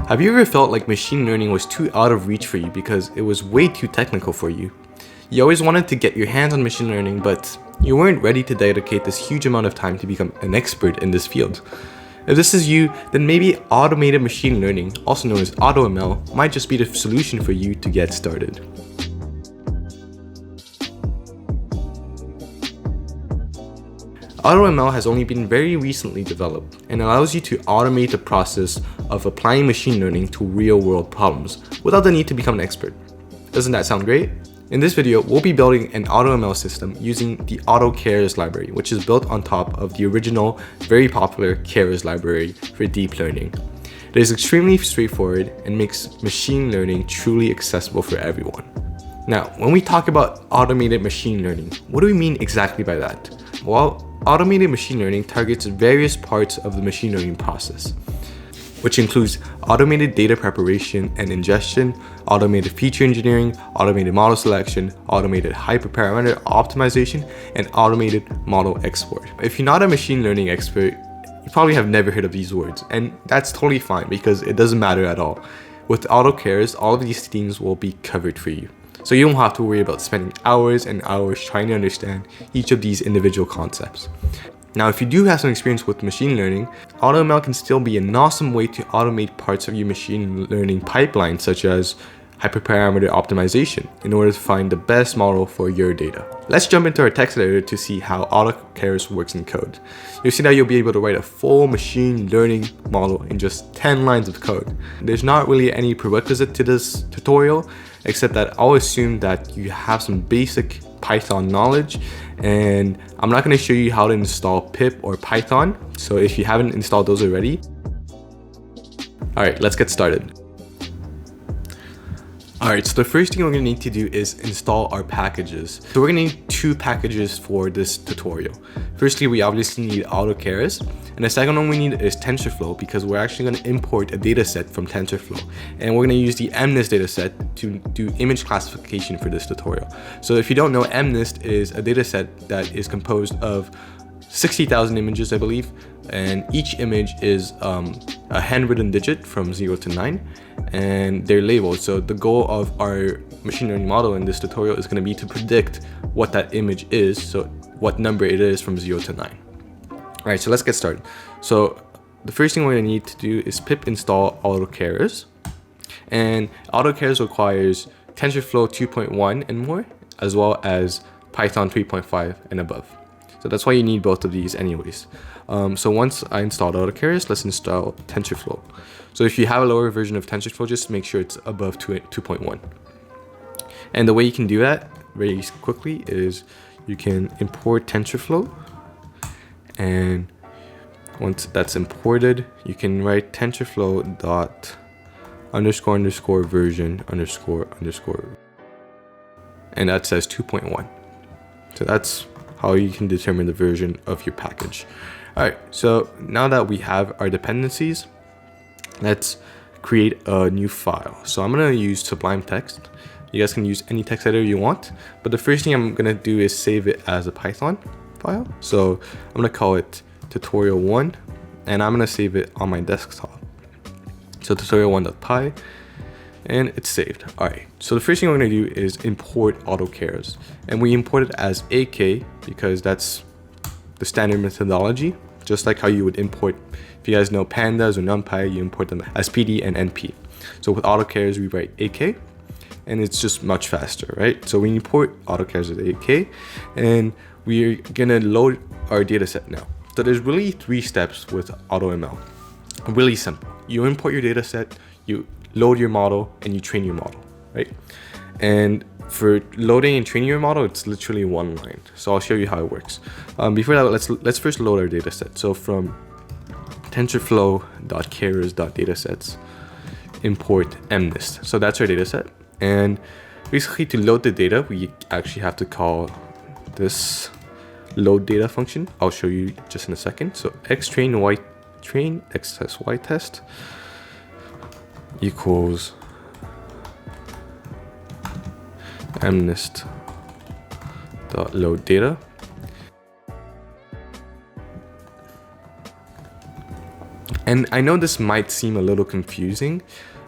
Have you ever felt like machine learning was too out of reach for you because it was way too technical for you? You always wanted to get your hands on machine learning, but you weren't ready to dedicate this huge amount of time to become an expert in this field. If this is you, then maybe automated machine learning, also known as AutoML, might just be the solution for you to get started. AutoML has only been very recently developed and allows you to automate the process of applying machine learning to real-world problems without the need to become an expert. Doesn't that sound great? In this video, we'll be building an AutoML system using the AutoKeras library, which is built on top of the original, very popular Keras library for deep learning. It is extremely straightforward and makes machine learning truly accessible for everyone. Now, when we talk about automated machine learning, what do we mean exactly by that? Well, automated machine learning targets various parts of the machine learning process, which includes automated data preparation and ingestion, automated feature engineering, automated model selection, automated hyperparameter optimization, and automated model export. If you're not a machine learning expert, you probably have never heard of these words, and that's totally fine because it doesn't matter at all. With AutoKeras, all of these themes will be covered for you. So you don't have to worry about spending hours and hours trying to understand each of these individual concepts. Now, if you do have some experience with machine learning, AutoML can still be an awesome way to automate parts of your machine learning pipeline, such as hyperparameter optimization, in order to find the best model for your data. Let's jump into our text editor to see how AutoKeras works in code. You'll see that you'll be able to write a full machine learning model in just 10 lines of code. There's not really any prerequisite to this tutorial, except that I'll assume that you have some basic Python knowledge, and I'm not going to show you how to install pip or Python, so if you haven't installed those already. Alright, let's get started. Alright, so the first thing we're going to need to do is install our packages. So we're going to need two packages for this tutorial. Firstly, we obviously need AutoKeras, and the second one we need is TensorFlow, because we're actually going to import a dataset from TensorFlow, and we're going to use the MNIST dataset to do image classification for this tutorial. So if you don't know, MNIST is a dataset that is composed of 60,000 images, I believe, and each image is a handwritten digit from 0 to 9, and they're labeled. So the goal of our machine learning model in this tutorial is going to be to predict what that image is, so what number it is from 0 to 9. Alright, so let's get started. So the first thing we're going to need to do is pip install AutoKeras, and AutoKeras requires TensorFlow 2.1 and more, as well as Python 3.5 and above. So that's why you need both of these anyways. So once I installed AutoKeras, let's install TensorFlow. So if you have a lower version of TensorFlow, just make sure it's above 2.1. And the way you can do that very quickly is you can import TensorFlow, and once that's imported, you can write TensorFlow dot underscore underscore version underscore underscore, and that says 2.1. So that's how you can determine the version of your package. Alright, so now that we have our dependencies, let's create a new file. So I'm going to use Sublime Text. You guys can use any text editor you want, but the first thing I'm going to do is save it as a Python file. So I'm going to call it tutorial1, and I'm going to save it on my desktop. So tutorial1.py, and it's saved. Alright, so the first thing we're going to do is import AutoKeras, and we import it as AK because that's the standard methodology, just like how you would import, if you guys know pandas or NumPy, you import them as PD and NP. So with AutoKeras we write AK, and it's just much faster, right? So we import AutoKeras as AK, and we're gonna load our data set now. So there's really 3 steps with AutoML. Really simple. You import your data set, you load your model, and you train your model, right? And for loading and training your model, it's literally one line. So I'll show you how it works. Before that, let's first load our data set. So from tensorflow.keras.datasets, import MNIST. So that's our data set. And basically to load the data, we actually have to call this load data function. I'll show you just in a second. So xtrain y train x test y test equals MNIST.load data, And I know this might seem a little confusing,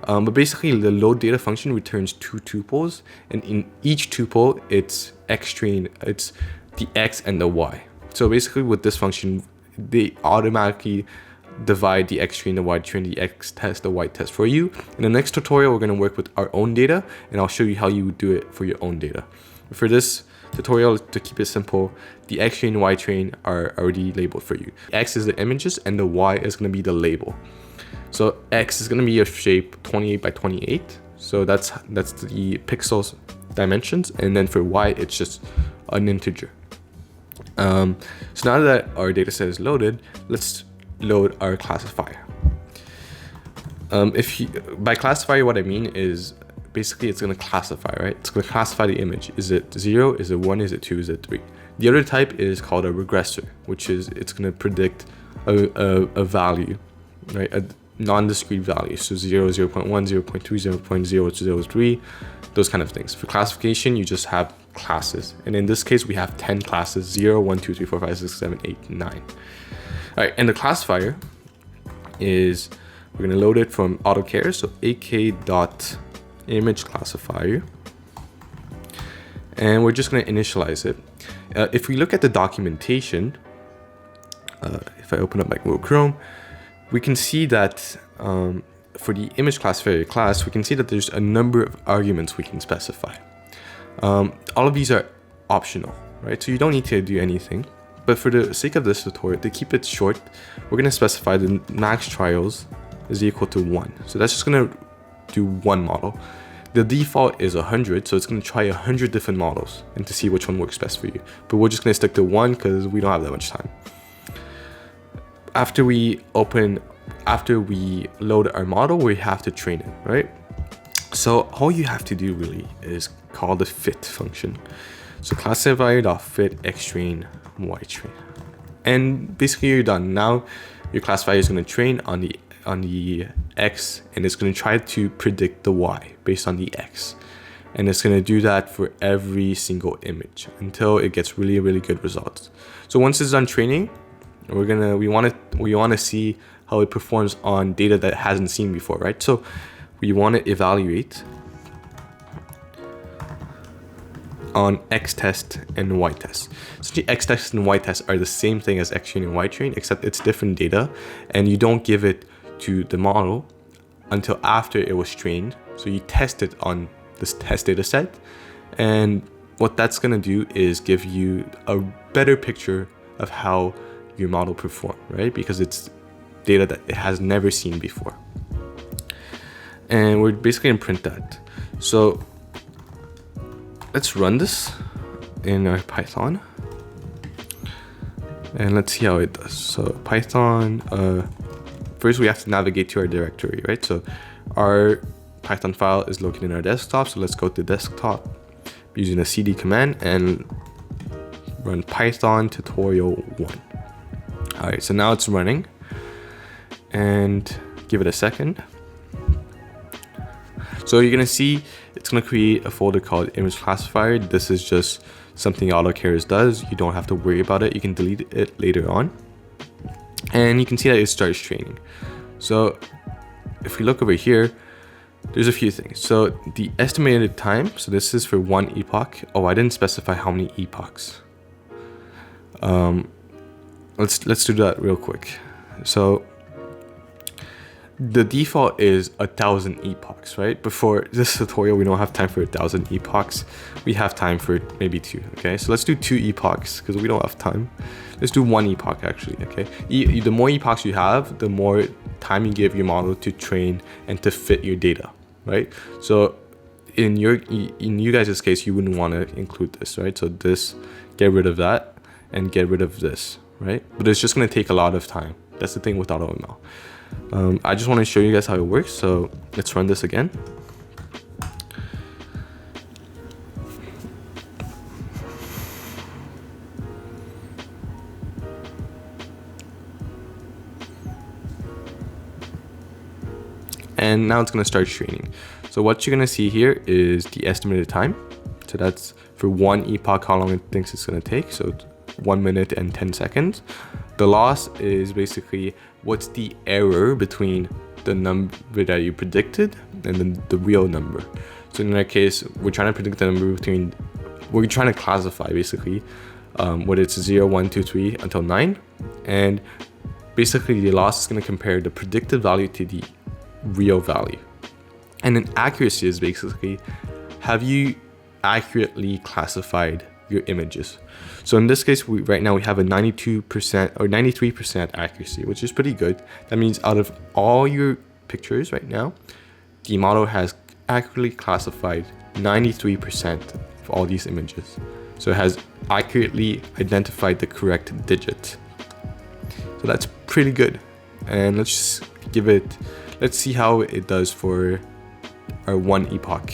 but basically the load data function returns 2 tuples, and in each tuple it's x train, it's the x and the y. So basically with this function, they automatically divide the x train, the y train, the x test, the y test for you. In the next tutorial, we're going to work with our own data, and I'll show you how you do it for your own data. For this tutorial, to keep it simple, the x train and y train are already labeled for you. X is the images and the y is going to be the label. So x is going to be a shape 28 by 28. So that's the pixels dimensions, and then for y it's just an integer. So now that our data set is loaded, let's load our classifier. By classifier, what I mean is basically it's going to classify, right? It's going to classify the image. Is it 0? Is it 1? Is it 2? Is it 3? The other type is called a regressor, which is it's going to predict a value, right? A non-discrete value. So 0, 0.1, 0.2, 0.003, those kind of things. For classification, you just have classes. And in this case, we have 10 classes, 0, 1, 2, 3, 4, 5, 6, 7, 8, 9. All right, and the classifier is, we're going to load it from AutoKeras, so ak.image classifier. And we're just going to initialize it. If we look at the documentation, if I open up my Google Chrome, we can see that for the image classifier class, we can see that there's a number of arguments we can specify. All of these are optional, right? So you don't need to do anything. But for the sake of this tutorial, to keep it short, we're going to specify the max trials is equal to 1. So that's just going to do one model. The default is 100, so it's going to try 100 different models and to see which one works best for you. But we're just going to stick to one because we don't have that much time. After we load our model, we have to train it, right? So all you have to do really is call the fit function. So classifier.fit x train y train, and basically you're done. Now your classifier is going to train on the x, and it's going to try to predict the y based on the x, and it's going to do that for every single image until it gets really, really good results. So once it's done training, we want to see how it performs on data that it hasn't seen before, right? So we want to evaluate on x test and y test. So the x test and y test are the same thing as x train and y train, except it's different data, and you don't give it to the model until after it was trained. So you test it on this test data set, and what that's going to do is give you a better picture of how your model performed, right? Because it's data that it has never seen before. And we're basically going to print that. So let's run this in our Python and let's see how it does. So Python, first we have to navigate to our directory, right? So our Python file is located in our desktop. So let's go to desktop using a cd command and run Python tutorial 1. All right, so now it's running, and give it a second. So you're gonna see it's gonna create a folder called image classifier. This is just something AutoKeras does. You don't have to worry about it. You can delete it later on. And you can see that it starts training. So if we look over here, there's a few things. So the estimated time, so this is for one epoch. Oh, I didn't specify how many epochs. Let's do that real quick. So the default is 1,000 epochs, right? Before this tutorial, we don't have time for 1,000 epochs. We have time for maybe 2, okay? So let's do 2 epochs because we don't have time. Let's do 1 epoch actually, okay? The more epochs you have, the more time you give your model to train and to fit your data, right? So in you guys' case, you wouldn't want to include this, right? So this, get rid of that and get rid of this, right? But it's just going to take a lot of time. That's the thing with AutoML. I just want to show you guys how it works. So let's run this again. And now it's going to start training. So what you're going to see here is the estimated time. So that's for 1 epoch, how long it thinks it's going to take. So 1 minute and 10 seconds. The loss is basically what's the error between the number that you predicted and then the real number. So in that case, we're trying to predict the number between, we're trying to classify basically what it's 0, 1, 2, 3 until 9. And basically the loss is going to compare the predicted value to the real value. And then accuracy is basically, have you accurately classified your images? So in this case, right now we have a 92% or 93% accuracy, which is pretty good. That means out of all your pictures right now, the model has accurately classified 93% of all these images. So it has accurately identified the correct digit. So that's pretty good. And let's see how it does for our one epoch.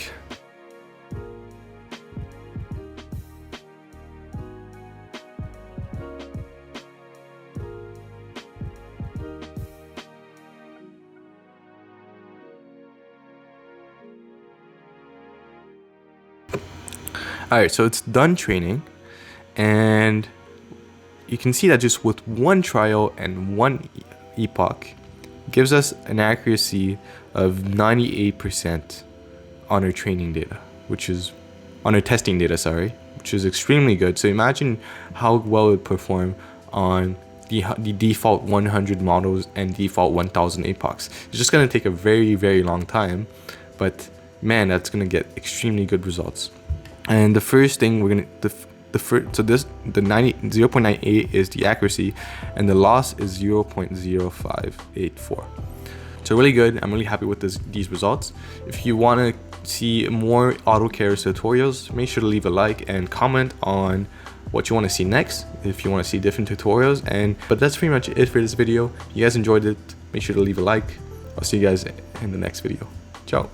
Alright, so it's done training, and you can see that just with one trial and one epoch gives us an accuracy of 98% on our training data, which is on our testing data, sorry, which is extremely good. So imagine how well it would perform on the default 100 models and default 1000 epochs. It's just going to take a very, very long time, but man, that's going to get extremely good results. And the first thing we're going to, the 0.98 is the accuracy, and the loss is 0.0584. So really good. I'm really happy with these results. If you want to see more AutoKeras tutorials, make sure to leave a like and comment on what you want to see next, if you want to see different tutorials. But that's pretty much it for this video. If you guys enjoyed it, make sure to leave a like. I'll see you guys in the next video. Ciao.